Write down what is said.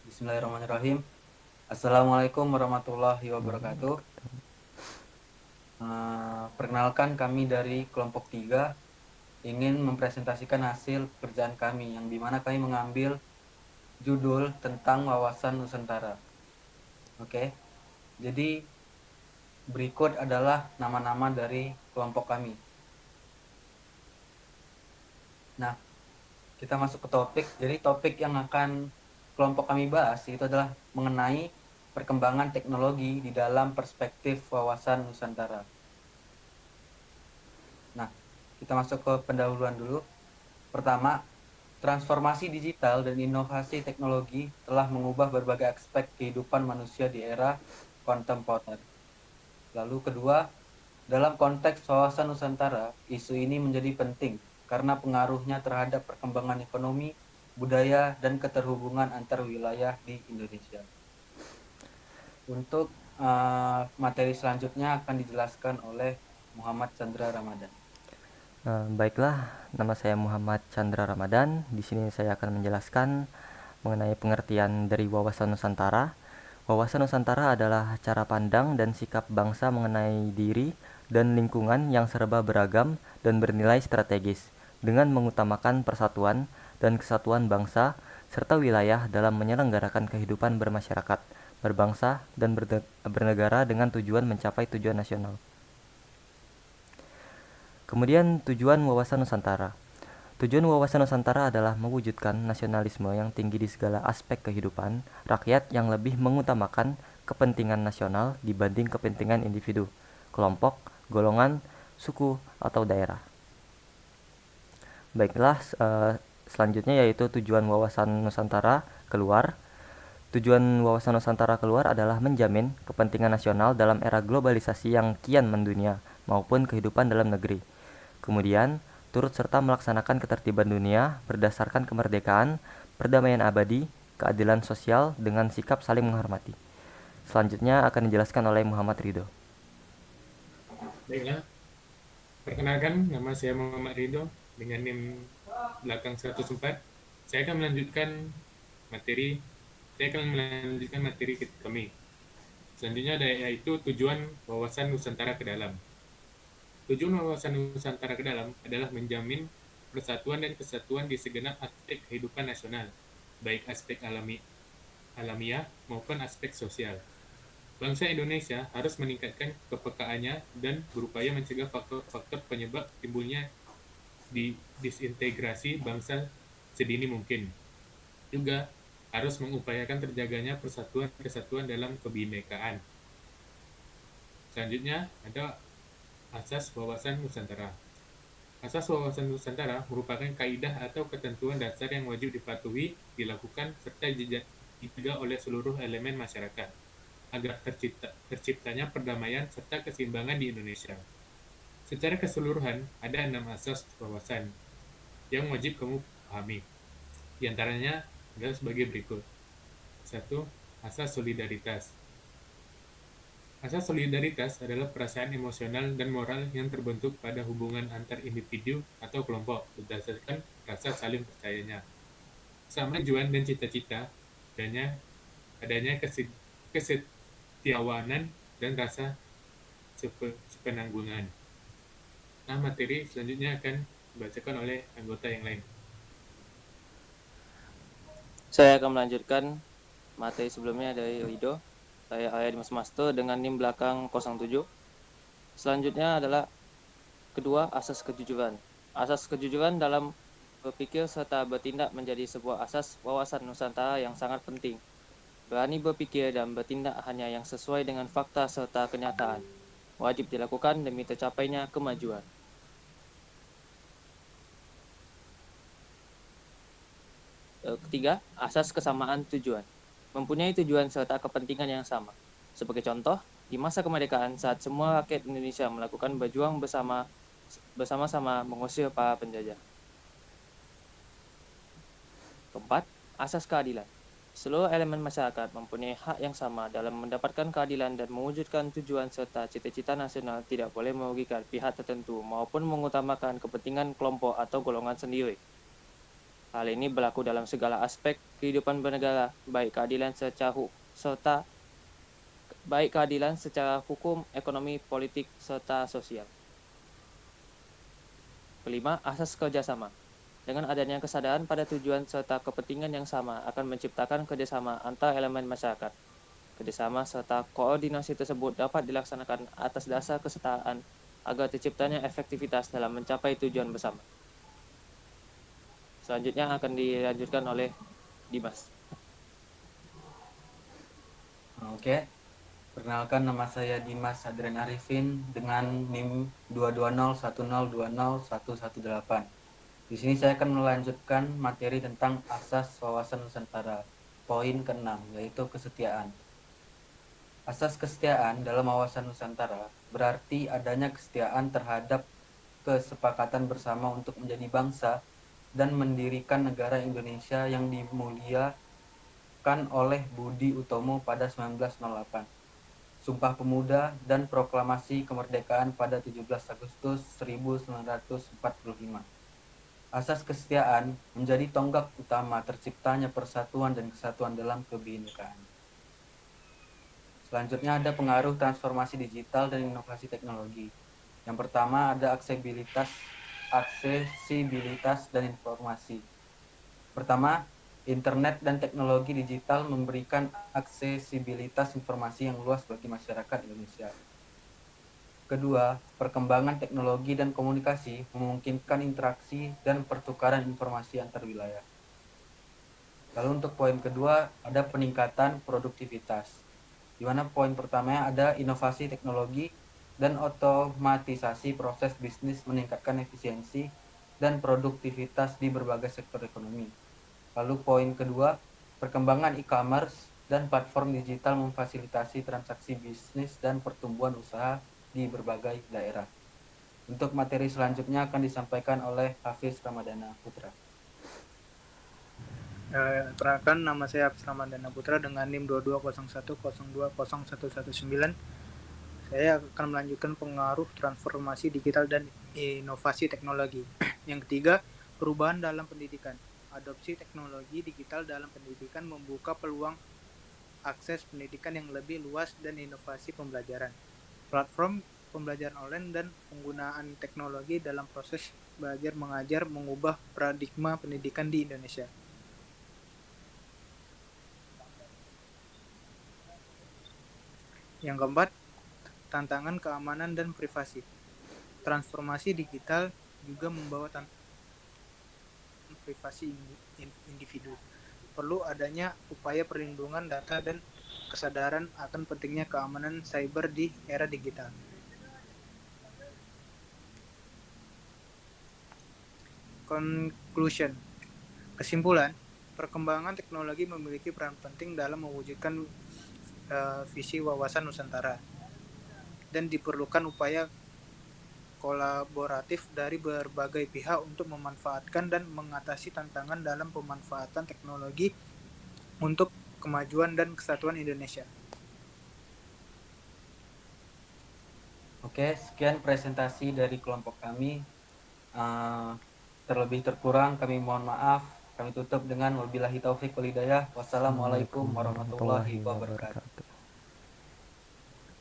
Bismillahirrahmanirrahim. Assalamualaikum warahmatullahi wabarakatuh. Perkenalkan, kami dari kelompok 3 ingin mempresentasikan hasil pekerjaan kami yang dimana kami mengambil judul tentang wawasan Nusantara. Oke, jadi berikut adalah nama-nama dari kelompok kami. Nah, kita masuk ke topik. Jadi topik yang akan kelompok kami bahas itu adalah mengenai perkembangan teknologi di dalam perspektif wawasan Nusantara. Nah, kita masuk ke pendahuluan dulu. Pertama, transformasi digital dan inovasi teknologi telah mengubah berbagai aspek kehidupan manusia di era kontemporer. Lalu kedua, dalam konteks wawasan Nusantara, isu ini menjadi penting karena pengaruhnya terhadap perkembangan ekonomi, budaya, dan keterhubungan antar wilayah di Indonesia. Untuk materi selanjutnya akan dijelaskan oleh Muhammad Chandra Ramadan. Baiklah, nama saya Muhammad Chandra Ramadan. Di sini saya akan menjelaskan mengenai pengertian dari wawasan Nusantara. Wawasan Nusantara adalah cara pandang dan sikap bangsa mengenai diri dan lingkungan yang serba beragam dan bernilai strategis, dengan mengutamakan persatuan dan kesatuan bangsa serta wilayah dalam menyelenggarakan kehidupan bermasyarakat, berbangsa, dan bernegara dengan tujuan mencapai tujuan nasional. Kemudian tujuan wawasan Nusantara. Tujuan wawasan Nusantara adalah mewujudkan nasionalisme yang tinggi di segala aspek kehidupan rakyat yang lebih mengutamakan kepentingan nasional dibanding kepentingan individu, kelompok, golongan, suku, atau daerah. Baiklah, selanjutnya yaitu tujuan wawasan Nusantara keluar. Tujuan wawasan Nusantara keluar adalah menjamin kepentingan nasional dalam era globalisasi yang kian mendunia maupun kehidupan dalam negeri. Kemudian, turut serta melaksanakan ketertiban dunia berdasarkan kemerdekaan, perdamaian abadi, keadilan sosial dengan sikap saling menghormati. Selanjutnya akan dijelaskan oleh Muhammad Ridho. Baiklah, perkenalkan nama saya Muhammad Ridho dengan NIM belakang 104. Saya akan melanjutkan materi kami. Selanjutnya yaitu tujuan wawasan Nusantara ke dalam. Tujuan wawasan Nusantara ke dalam adalah menjamin persatuan dan kesatuan di segenap aspek kehidupan nasional, baik aspek alamiah maupun aspek sosial. Bangsa Indonesia harus meningkatkan kepekaannya dan berupaya mencegah faktor-faktor penyebab timbulnya disintegrasi bangsa sedini mungkin. Juga harus mengupayakan terjaganya persatuan kesatuan dalam kebinekaan. Selanjutnya ada asas wawasan Nusantara. Asas wawasan Nusantara merupakan kaidah atau ketentuan dasar yang wajib dipatuhi, dilakukan, serta dijaga oleh seluruh elemen masyarakat agar terciptanya perdamaian serta keseimbangan di Indonesia. Secara keseluruhan, ada 6 asas wawasan yang wajib kamu pahami. Di antaranya adalah sebagai berikut. 1. Asas solidaritas. Asas solidaritas adalah perasaan emosional dan moral yang terbentuk pada hubungan antar individu atau kelompok berdasarkan rasa saling percayanya, sama tujuan dan cita-cita, adanya kesetiawanan dan rasa sepenanggungan. Nah, materi selanjutnya akan dibacakan oleh anggota yang lain. Saya akan melanjutkan materi sebelumnya dari Rido. Saya Arya Dimas Masto dengan NIM belakang 07. Selanjutnya adalah kedua, asas kejujuran. Asas kejujuran dalam berpikir serta bertindak menjadi sebuah asas wawasan Nusantara yang sangat penting. Berani berpikir dan bertindak hanya yang sesuai dengan fakta serta kenyataan. Wajib dilakukan demi tercapainya kemajuan. Ketiga, asas kesamaan tujuan. Mempunyai tujuan serta kepentingan yang sama. Sebagai contoh, di masa kemerdekaan saat semua rakyat Indonesia melakukan berjuang bersama-sama mengusir para penjajah. Keempat, asas keadilan. Seluruh elemen masyarakat mempunyai hak yang sama dalam mendapatkan keadilan dan mewujudkan tujuan serta cita-cita nasional tidak boleh merugikan pihak tertentu maupun mengutamakan kepentingan kelompok atau golongan sendiri. Hal ini berlaku dalam segala aspek kehidupan bernegara, baik keadilan secara hukum, ekonomi, politik, serta sosial. Kelima, asas kerjasama. Dengan adanya kesadaran pada tujuan serta kepentingan yang sama akan menciptakan kerjasama antar elemen masyarakat. Kerjasama serta koordinasi tersebut dapat dilaksanakan atas dasar kesetaraan agar terciptanya efektivitas dalam mencapai tujuan bersama. Selanjutnya akan dilanjutkan oleh Dimas. Oke, perkenalkan nama saya Dimas Adrian Arifin dengan NIM 22010201118. Di sini saya akan melanjutkan materi tentang asas wawasan Nusantara, poin ke-6, yaitu kesetiaan. Asas kesetiaan dalam wawasan Nusantara berarti adanya kesetiaan terhadap kesepakatan bersama untuk menjadi bangsa dan mendirikan negara Indonesia yang dimuliakan oleh Budi Utomo pada 1908. Sumpah Pemuda dan Proklamasi Kemerdekaan pada 17 Agustus 1945. Asas kesetiaan menjadi tonggak utama terciptanya persatuan dan kesatuan dalam kebinekaan. Selanjutnya ada pengaruh transformasi digital dan inovasi teknologi. Yang pertama ada aksesibilitas dan informasi. Pertama, internet dan teknologi digital memberikan aksesibilitas informasi yang luas bagi masyarakat Indonesia. Kedua, perkembangan teknologi dan komunikasi memungkinkan interaksi dan pertukaran informasi antar wilayah. Lalu untuk poin kedua, ada peningkatan produktivitas. Di mana poin pertamanya ada inovasi teknologi dan otomatisasi proses bisnis meningkatkan efisiensi dan produktivitas di berbagai sektor ekonomi. Lalu poin kedua, perkembangan e-commerce dan platform digital memfasilitasi transaksi bisnis dan pertumbuhan usaha di berbagai daerah. Untuk materi selanjutnya akan disampaikan oleh Hafiz Ramadana Putra. Perkenalkan, nama saya Hafiz Ramadana Putra dengan NIM 2201020119. Saya akan melanjutkan pengaruh transformasi digital dan inovasi teknologi. Yang ketiga, perubahan dalam pendidikan. Adopsi teknologi digital dalam pendidikan membuka peluang akses pendidikan yang lebih luas dan inovasi pembelajaran. Platform pembelajaran online dan penggunaan teknologi dalam proses belajar mengajar mengubah paradigma pendidikan di Indonesia. Yang keempat, tantangan keamanan dan privasi. Transformasi digital juga membawa tantangan privasi individu. Perlu adanya upaya perlindungan data dan kesadaran akan pentingnya keamanan cyber di era digital. Conclusion. Kesimpulan, perkembangan teknologi memiliki peran penting dalam mewujudkan visi wawasan Nusantara dan diperlukan upaya kolaboratif dari berbagai pihak untuk memanfaatkan dan mengatasi tantangan dalam pemanfaatan teknologi untuk kemajuan dan kesatuan Indonesia. Oke, sekian presentasi dari kelompok kami. Terlebih terkurang kami mohon maaf. Kami tutup dengan wabillahi taufik wal hidayah. Wassalamualaikum warahmatullahi wabarakatuh.